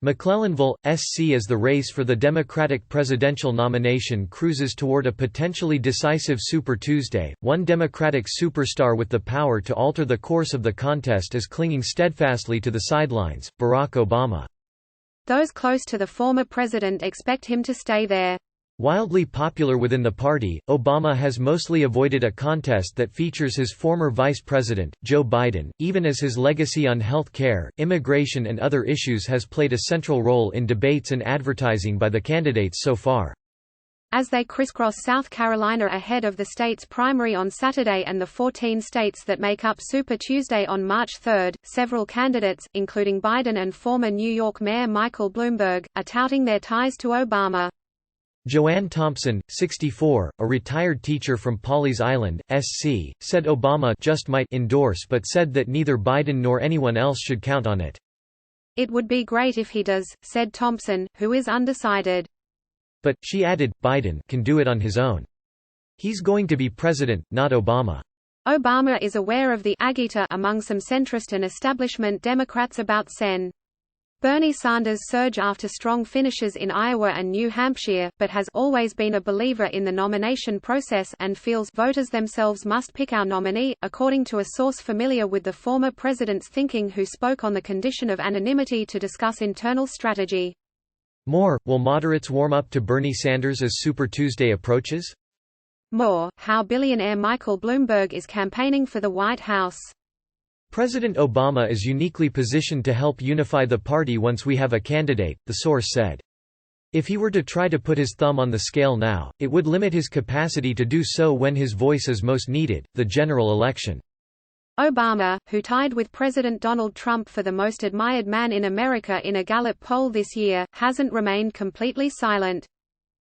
McCLELLANVILLE, SC. As the race for the Democratic presidential nomination cruises toward a potentially decisive Super Tuesday, one Democratic superstar with the power to alter the course of the contest is clinging steadfastly to the sidelines: Barack Obama. Those close to the former president expect him to stay there. Wildly popular within the party, Obama has mostly avoided a contest that features his former vice president, Joe Biden, even as his legacy on health care, immigration and other issues has played a central role in debates and advertising by the candidates so far. As they crisscross South Carolina ahead of the state's primary on Saturday and the 14 states that make up Super Tuesday on March 3, several candidates, including Biden and former New York Mayor Michael Bloomberg, are touting their ties to Obama. Joanne Thompson, 64, a retired teacher from Pawleys Island, SC, said Obama just might endorse but said that neither Biden nor anyone else should count on it. "It would be great if he does," said Thompson, who is undecided. But, she added, Biden can do it on his own. He's going to be president, not Obama. Obama is aware of the agita among some centrist and establishment Democrats about Sen. Bernie Sanders' surge after strong finishes in Iowa and New Hampshire, but has always been a believer in the nomination process and feels voters themselves must pick our nominee, according to a source familiar with the former president's thinking who spoke on the condition of anonymity to discuss internal strategy. More, will moderates warm up to Bernie Sanders as Super Tuesday approaches? More, how billionaire Michael Bloomberg is campaigning for the White House. President Obama is uniquely positioned to help unify the party once we have a candidate, the source said. If he were to try to put his thumb on the scale now, it would limit his capacity to do so when his voice is most needed, the general election. Obama, who tied with President Donald Trump for the most admired man in America in a Gallup poll this year, hasn't remained completely silent.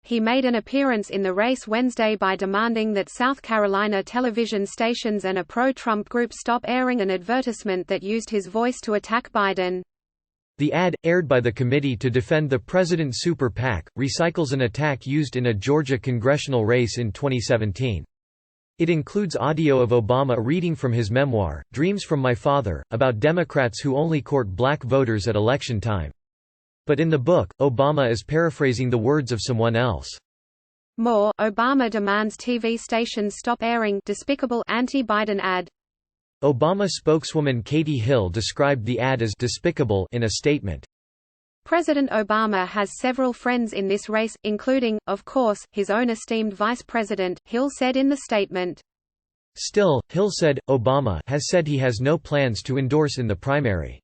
He made an appearance in the race Wednesday by demanding that South Carolina television stations and a pro-Trump group stop airing an advertisement that used his voice to attack Biden. The ad, aired by the Committee to Defend the President Super PAC, recycles an attack used in a Georgia congressional race in 2017. It includes audio of Obama reading from his memoir, Dreams from My Father, about Democrats who only court black voters at election time. But in the book, Obama is paraphrasing the words of someone else. More, Obama demands TV stations stop airing despicable anti-Biden ad. Obama spokeswoman Katie Hill described the ad as despicable in a statement. President Obama has several friends in this race, including, of course, his own esteemed vice president, Hill said in the statement. Still, Hill said, Obama has said he has no plans to endorse in the primary.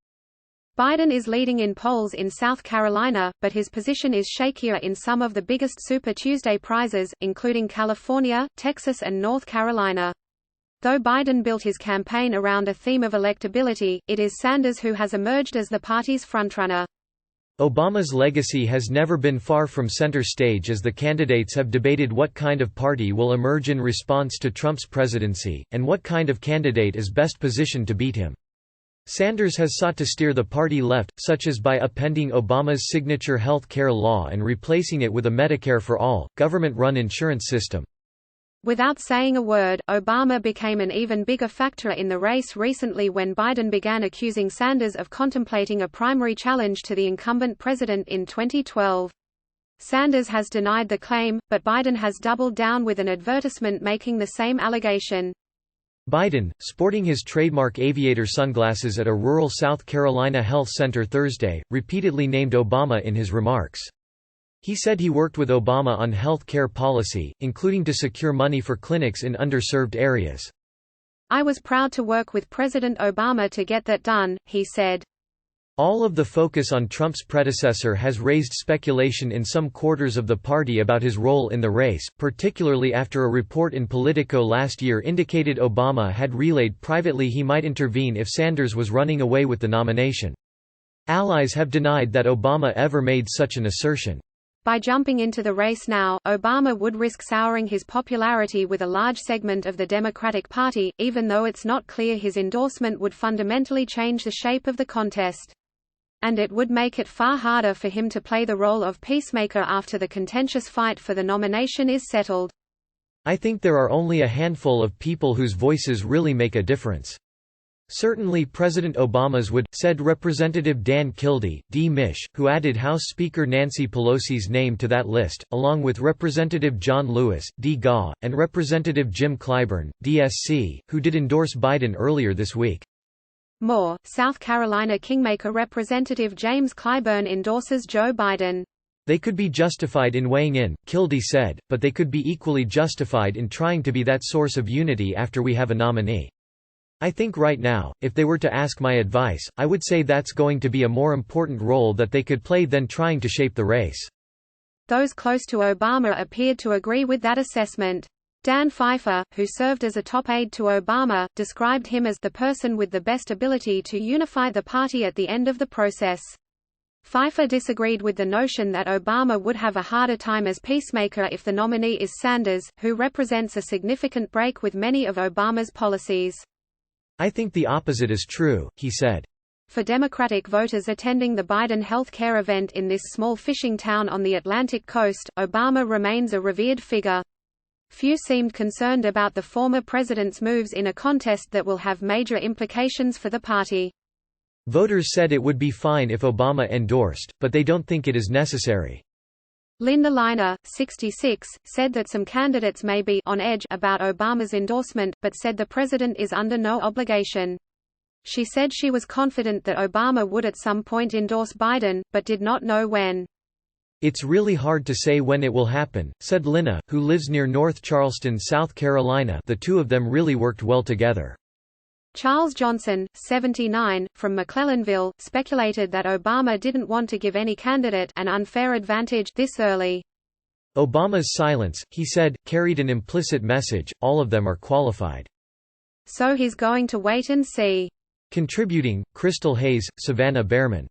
Biden is leading in polls in South Carolina, but his position is shakier in some of the biggest Super Tuesday prizes, including California, Texas and North Carolina. Though Biden built his campaign around a theme of electability, it is Sanders who has emerged as the party's frontrunner. Obama's legacy has never been far from center stage as the candidates have debated what kind of party will emerge in response to Trump's presidency, and what kind of candidate is best positioned to beat him. Sanders has sought to steer the party left, such as by appending Obama's signature health care law and replacing it with a Medicare for all, government-run insurance system. Without saying a word, Obama became an even bigger factor in the race recently when Biden began accusing Sanders of contemplating a primary challenge to the incumbent president in 2012. Sanders has denied the claim, but Biden has doubled down with an advertisement making the same allegation. Biden, sporting his trademark aviator sunglasses at a rural South Carolina health center Thursday, repeatedly named Obama in his remarks. He said he worked with Obama on health care policy, including to secure money for clinics in underserved areas. "I was proud to work with President Obama to get that done," he said. All of the focus on Trump's predecessor has raised speculation in some quarters of the party about his role in the race, particularly after a report in Politico last year indicated Obama had relayed privately he might intervene if Sanders was running away with the nomination. Allies have denied that Obama ever made such an assertion. By jumping into the race now, Obama would risk souring his popularity with a large segment of the Democratic Party, even though it's not clear his endorsement would fundamentally change the shape of the contest. And it would make it far harder for him to play the role of peacemaker after the contentious fight for the nomination is settled. "I think there are only a handful of people whose voices really make a difference," Certainly President Obama's would, said Representative Dan Kildee, D. Mich, who added House Speaker Nancy Pelosi's name to that list, along with Representative John Lewis, D. Gaw, and Representative Jim Clyburn, DSC, who did endorse Biden earlier this week. More, South Carolina Kingmaker Representative James Clyburn endorses Joe Biden. They could be justified in weighing in, Kildee said, but they could be equally justified in trying to be that source of unity after we have a nominee. I think right now, if they were to ask my advice, I would say that's going to be a more important role that they could play than trying to shape the race. Those close to Obama appeared to agree with that assessment. Dan Pfeiffer, who served as a top aide to Obama, described him as the person with the best ability to unify the party at the end of the process. Pfeiffer disagreed with the notion that Obama would have a harder time as peacemaker if the nominee is Sanders, who represents a significant break with many of Obama's policies. I think the opposite is true, he said. For Democratic voters attending the Biden health care event in this small fishing town on the Atlantic coast, Obama remains a revered figure. Few seemed concerned about the former president's moves in a contest that will have major implications for the party. Voters said it would be fine if Obama endorsed, but they don't think it is necessary. Linda Liner, 66, said that some candidates may be on edge about Obama's endorsement, but said the president is under no obligation. She said she was confident that Obama would at some point endorse Biden, but did not know when. It's really hard to say when it will happen, said Lina, who lives near North Charleston, South Carolina. The two of them really worked well together. Charles Johnson, 79, from McCLELLANVILLE, speculated that Obama didn't want to give any candidate an unfair advantage this early. Obama's silence, he said, carried an implicit message: all of them are qualified. So he's going to wait and see. Contributing, Crystal Hayes, Savannah Behrman.